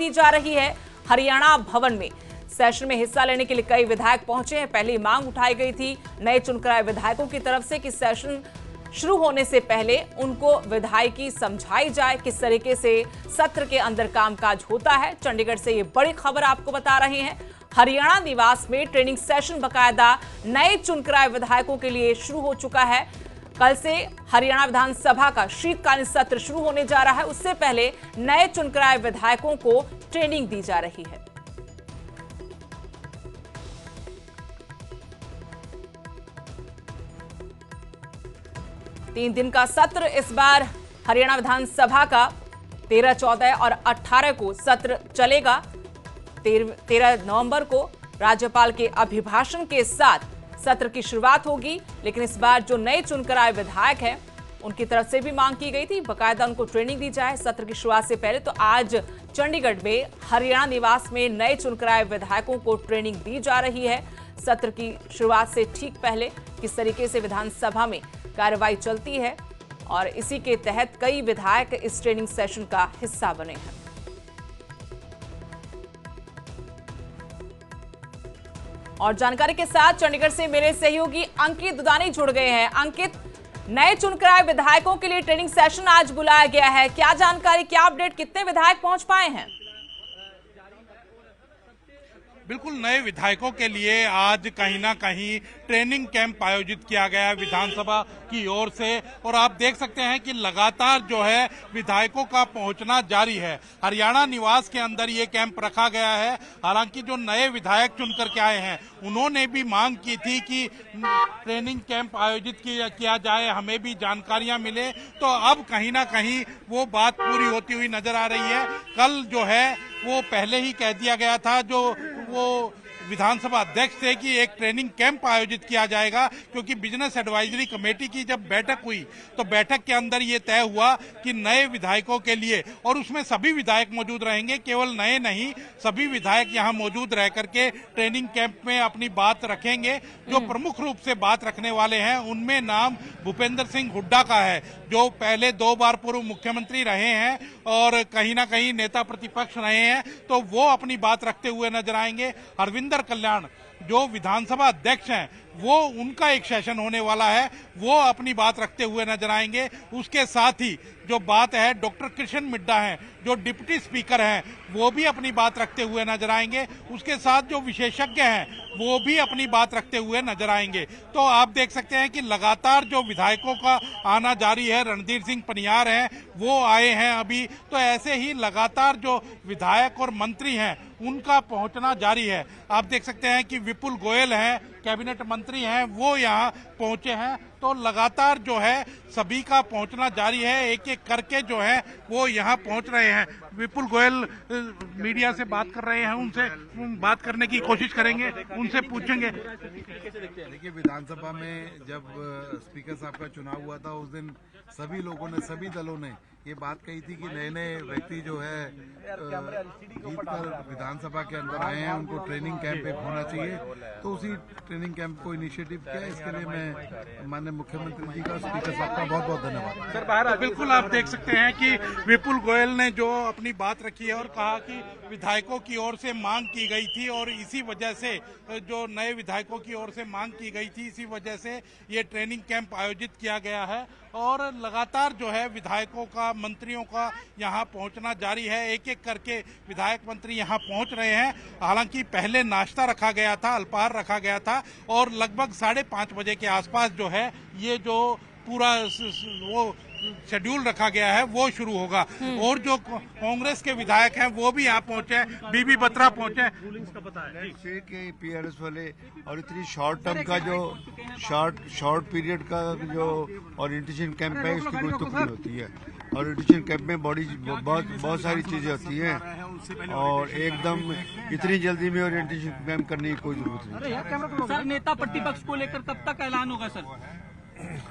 दी जा रही है हरियाणा भवन में। सेशन में हिस्सा लेने के लिए कई विधायक पहुंचे हैं। पहली मांग उठाई गई थी नए चुनकर विधायकों की तरफ से कि सेशन शुरू होने से पहले उनको विधायकी समझाई जाए, किस तरीके से सत्र के अंदर कामकाज होता है। चंडीगढ़ से ये बड़ी खबर आपको बता रहे हैं। हरियाणा निवास में ट्रेनिंग सेशन बकायदा नए चुनकर विधायकों के लिए शुरू हो चुका है। कल से हरियाणा विधानसभा का शीतकालीन सत्र शुरू होने जा रहा है। उससे पहले नए चुनकर विधायकों को ट्रेनिंग दी जा रही है। तीन दिन का सत्र इस बार हरियाणा विधानसभा का 13, 14 और 18 को सत्र चलेगा। 13 नवंबर को राज्यपाल के अभिभाषण के साथ सत्र की शुरुआत होगी। लेकिन इस बार जो नए चुनकर आए विधायक हैं उनकी तरफ से भी मांग की गई थी बकायदा उनको ट्रेनिंग दी जाए सत्र की शुरुआत से पहले। तो आज चंडीगढ़ में हरियाणा निवास में नए चुनकर आए विधायकों को ट्रेनिंग दी जा रही है। सत्र की शुरुआत से ठीक पहले किस तरीके से विधानसभा में कार्रवाई चलती है और इसी के तहत कई विधायक इस ट्रेनिंग सेशन का हिस्सा बने हैं। और जानकारी के साथ चंडीगढ़ से मेरे सहयोगी अंकित दुदानी जुड़ गए हैं। अंकित, नए चुनकर आए विधायकों के लिए ट्रेनिंग सेशन आज बुलाया गया है, क्या जानकारी, क्या अपडेट, कितने विधायक पहुंच पाए हैं? बिल्कुल, नए विधायकों के लिए आज कहीं ना कहीं ट्रेनिंग कैंप आयोजित किया गया है विधानसभा की ओर से। और आप देख सकते हैं कि लगातार जो है विधायकों का पहुंचना जारी है। हरियाणा निवास के अंदर ये कैंप रखा गया है। हालांकि जो नए विधायक चुनकर के आए हैं उन्होंने भी मांग की थी कि ट्रेनिंग कैंप आयोजित किया जाए, हमें भी जानकारियां मिले। तो अब कहीं ना कहीं वो बात पूरी होती हुई नजर आ रही है। कल जो है वो पहले ही कह दिया गया था जो वो विधानसभा अध्यक्ष थे कि एक ट्रेनिंग कैंप आयोजित किया जाएगा, क्योंकि बिजनेस एडवाइजरी कमेटी की जब बैठक हुई तो बैठक के अंदर ये तय हुआ कि नए विधायकों के लिए, और उसमें सभी विधायक मौजूद रहेंगे, केवल नए नहीं, सभी विधायक यहाँ मौजूद रह करके ट्रेनिंग कैंप में अपनी बात रखेंगे। जो प्रमुख रूप से बात रखने वाले हैं उनमें नाम भूपेंद्र सिंह हुड्डा का है, जो पहले 2 बार पूर्व मुख्यमंत्री रहे हैं और कहीं ना कहीं नेता प्रतिपक्ष रहे हैं, तो वो अपनी बात रखते हुए नजर आएंगे। हरविंदर कल्याण जो विधानसभा अध्यक्ष हैं, वो उनका एक सेशन होने वाला है, वो अपनी बात रखते हुए नजर आएंगे। उसके साथ ही जो बात है डॉक्टर कृष्ण मिड्डा हैं जो डिप्टी स्पीकर हैं, वो भी अपनी बात रखते हुए नजर आएंगे। उसके साथ जो विशेषज्ञ हैं वो भी अपनी बात रखते हुए नजर आएंगे। तो आप देख सकते हैं कि लगातार जो विधायकों का आना जारी है। रणधीर सिंह पनियार हैं, वो आए हैं अभी। तो ऐसे ही लगातार जो विधायक और मंत्री हैं उनका पहुंचना जारी है। आप देख सकते हैं कि विपुल गोयल हैं, कैबिनेट मंत्री हैं, वो यहाँ पहुंचे हैं। तो लगातार जो है सभी का पहुंचना जारी है, एक एक करके जो है वो यहाँ पहुंच रहे हैं। विपुल गोयल मीडिया से बात कर रहे हैं, उनसे बात करने की कोशिश करेंगे, उनसे पूछेंगे। देखिए, विधानसभा में जब स्पीकर साहब का चुनाव हुआ था उस दिन सभी लोगों ने, सभी दलों ने ये बात कही थी कि नए नए व्यक्ति जो है जीतकर विधानसभा के अंदर आए हैं उनको ट्रेनिंग कैंप एक होना चाहिए। तो उसी ट्रेनिंग कैंप को इनिशिएटिव किया। इसके लिए मैं माननीय मुख्यमंत्री जी का, स्पीकर साहब का बहुत बहुत धन्यवाद। सर बाहर बिल्कुल आप देख सकते हैं कि विपुल गोयल ने जो अपनी बात रखी है और कहा कि विधायकों की ओर से मांग की गई थी और इसी वजह से जो नए विधायकों की ओर से मांग की गई थी, इसी वजह से ये ट्रेनिंग कैंप आयोजित किया गया है। और लगातार जो है विधायकों का, मंत्रियों का यहाँ पहुँचना जारी है। एक एक करके विधायक मंत्री यहाँ पहुँच रहे हैं। हालांकि पहले नाश्ता रखा गया था, अल्पाहार रखा गया था और लगभग 5:30 बजे के आसपास जो है ये जो पूरा वो शेड्यूल रखा गया है वो शुरू होगा। और जो कांग्रेस के विधायक हैं वो भी यहाँ पहुंचे, बीबी बत्रा पहुंचे। के पीआरएस वाले और इतनी शॉर्ट टर्म का जो शॉर्ट पीरियड का जो ओरिएंटेशन कैंप है उसकी कोई तुक नहीं होती है। ओरिएंटेशन कैंप में बहुत सारी चीजें होती हैं और एकदम इतनी जल्दी में ओरिएंटेशन कैंप करने की कोई जरूरत नहीं। सर, नेता प्रतिपक्ष को लेकर कब तक ऐलान होगा सर?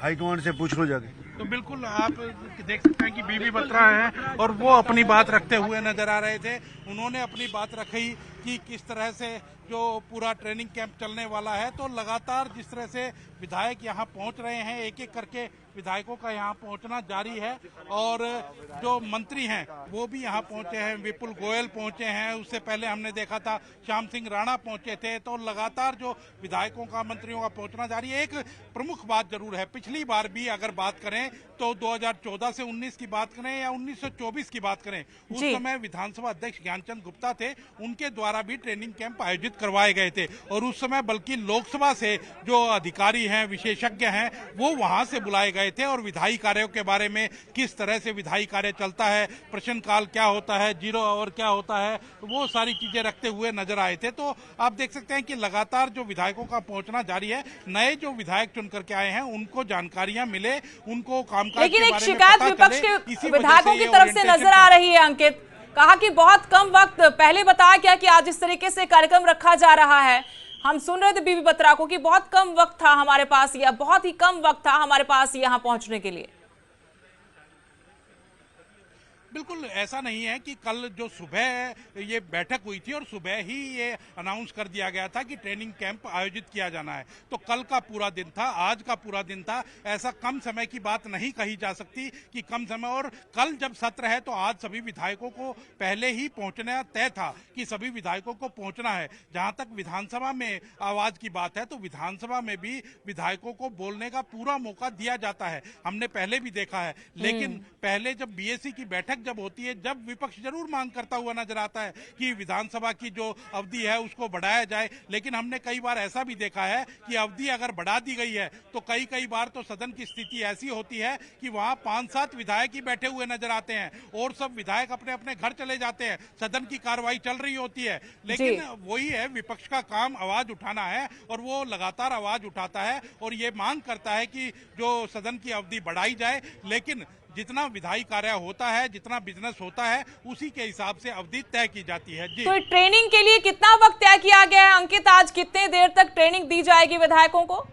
हाईकमांड से पूछ लो जाके। तो बिल्कुल आप देख सकते हैं कि बीबी बत्रा हैं और वो अपनी बात रखते हुए नजर आ रहे थे। उन्होंने अपनी बात रखी कि किस तरह से जो पूरा ट्रेनिंग कैंप चलने वाला है। तो लगातार जिस तरह से विधायक यहाँ पहुँच रहे हैं, एक एक करके विधायकों का यहाँ पहुँचना जारी है और जो मंत्री हैं वो भी यहाँ पहुँचे हैं। विपुल गोयल पहुँचे हैं, उससे पहले हमने देखा था श्याम सिंह राणा पहुँचे थे। तो लगातार जो विधायकों का, मंत्रियों का पहुँचना जारी है। एक प्रमुख बात जरूर है, पिछली बार भी अगर बात करें तो 2014 से 19 की बात करें या 1924 की बात करें, उस समय विधानसभा अध्यक्ष ज्ञानचंद गुप्ता थे, उनके द्वारा भी ट्रेनिंग कैंप आयोजित करवाए गए थे और उस समय बल्कि लोकसभा से जो अधिकारी हैं, विशेषज्ञ हैं, वो वहां से बुलाए गए थे और विधायी कार्यों के बारे में, किस तरह से विधायी कार्य चलता है, प्रश्नकाल क्या होता है, 0 आवर क्या होता है, वो सारी चीजें रखते हुए नजर आए थे। तो आप देख सकते हैं कि लगातार जो विधायकों का पहुंचना जारी है। नए जो विधायक चुन करके आए हैं उनको जानकारियां मिले, उनको कामकाज लेकिन के एक बारे में शिकायत पता विपक्ष चले, के इसी वजह विधायकों से की ये तरफ से ओरिएंटेशन नजर आ रही है। अंकित, कहा कि बहुत कम वक्त, पहले बताया गया कि आज इस तरीके से कार्यक्रम रखा जा रहा है। हम सुन रहे थे बीबी बत्रा को कि बहुत कम वक्त था हमारे पास, या बहुत ही कम वक्त था हमारे पास यहाँ पहुंचने के लिए। बिल्कुल ऐसा नहीं है कि कल जो सुबह ये बैठक हुई थी और सुबह ही ये अनाउंस कर दिया गया था कि ट्रेनिंग कैंप आयोजित किया जाना है, तो कल का पूरा दिन था, आज का पूरा दिन था। ऐसा कम समय की बात नहीं कही जा सकती कि कम समय, और कल जब सत्र है तो आज सभी विधायकों को पहले ही पहुंचना तय था कि सभी विधायकों को पहुंचना है। जहां तक विधानसभा में आवाज की बात है तो विधानसभा में भी विधायकों को बोलने का पूरा मौका दिया जाता है, हमने पहले भी देखा है। लेकिन पहले जब बीएससी की बैठक जब होती है, जब विपक्ष जरूर मांग करता हुआ नजर आता है कि विधानसभा की जो अवधि है उसको बढ़ाया जाए, लेकिन हमने कई बार ऐसा भी देखा है कि अवधि अगर बढ़ा दी गई है तो कई बार तो सदन की स्थिति ऐसी होती है कि वहां 5-7 विधायक ही बैठे हुए नजर आते हैं और सब विधायक अपने अपने घर चले जाते हैं, सदन की कार्रवाई चल रही होती है। लेकिन वही है, विपक्ष का काम आवाज उठाना है और वो लगातार आवाज उठाता है और ये मांग करता है कि जो सदन की अवधि बढ़ाई जाए, लेकिन जितना विधायी कार्य होता है, जितना बिजनेस होता है, उसी के हिसाब से अवधि तय की जाती है। जी, तो ट्रेनिंग के लिए कितना वक्त तय किया गया है अंकित? आज कितने देर तक ट्रेनिंग दी जाएगी विधायकों को?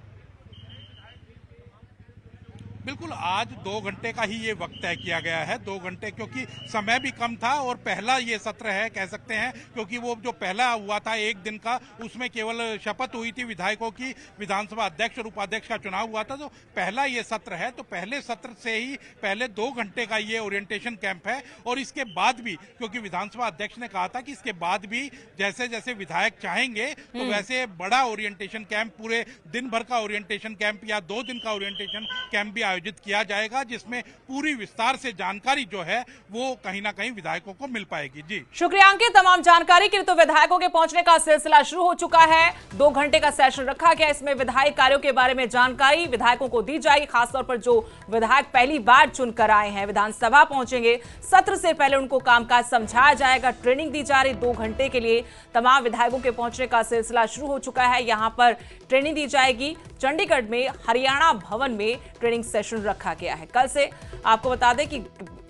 बिल्कुल, आज 2 घंटे का ही ये वक्त तय किया गया है। 2 घंटे, क्योंकि समय भी कम था और पहला ये सत्र है कह सकते हैं, क्योंकि वो जो पहला हुआ था 1 दिन का, उसमें केवल शपथ हुई थी विधायकों की, विधानसभा अध्यक्ष और उपाध्यक्ष का चुनाव हुआ था। तो पहला ये सत्र है, तो पहले सत्र से ही पहले 2 घंटे का ये ओरिएंटेशन कैंप है और इसके बाद भी, क्योंकि विधानसभा अध्यक्ष ने कहा था कि इसके बाद भी जैसे जैसे विधायक चाहेंगे तो वैसे बड़ा ओरिएंटेशन कैंप, पूरे दिन भर का ओरिएंटेशन कैंप या 2 दिन का ओरिएंटेशन कैंप भी आयोजित किया जाएगा, जिसमें पूरी विस्तार से जानकारी जो है वो कहीं ना कहीं विधायकों को मिल पाएगी। जी, शुक्रिया अंकित तमाम जानकारी के लिए। तो विधायकों के पहुंचने का सिलसिला शुरू हो चुका है, 2 घंटे का सेशन रखा गया, इसमें विधायी कार्यों के बारे में जानकारी विधायकों को दी जाएगी। खासतौर पर जो विधायक पहली बार चुनकर आए हैं, विधानसभा पहुंचेंगे, सत्र से पहले उनको कामकाज समझाया जाएगा, ट्रेनिंग दी जा रही 2 घंटे के लिए। तमाम विधायकों के पहुंचने का सिलसिला शुरू हो चुका है, यहां पर ट्रेनिंग दी जाएगी। चंडीगढ़ में हरियाणा भवन में ट्रेनिंग सेशन रखा गया है। कल से आपको बता दें कि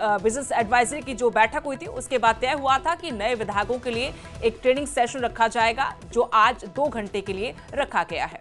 बिजनेस एडवाइजरी की जो बैठक हुई थी उसके बाद तय हुआ था कि नए विधायकों के लिए एक ट्रेनिंग सेशन रखा जाएगा, जो आज 2 घंटे के लिए रखा गया है।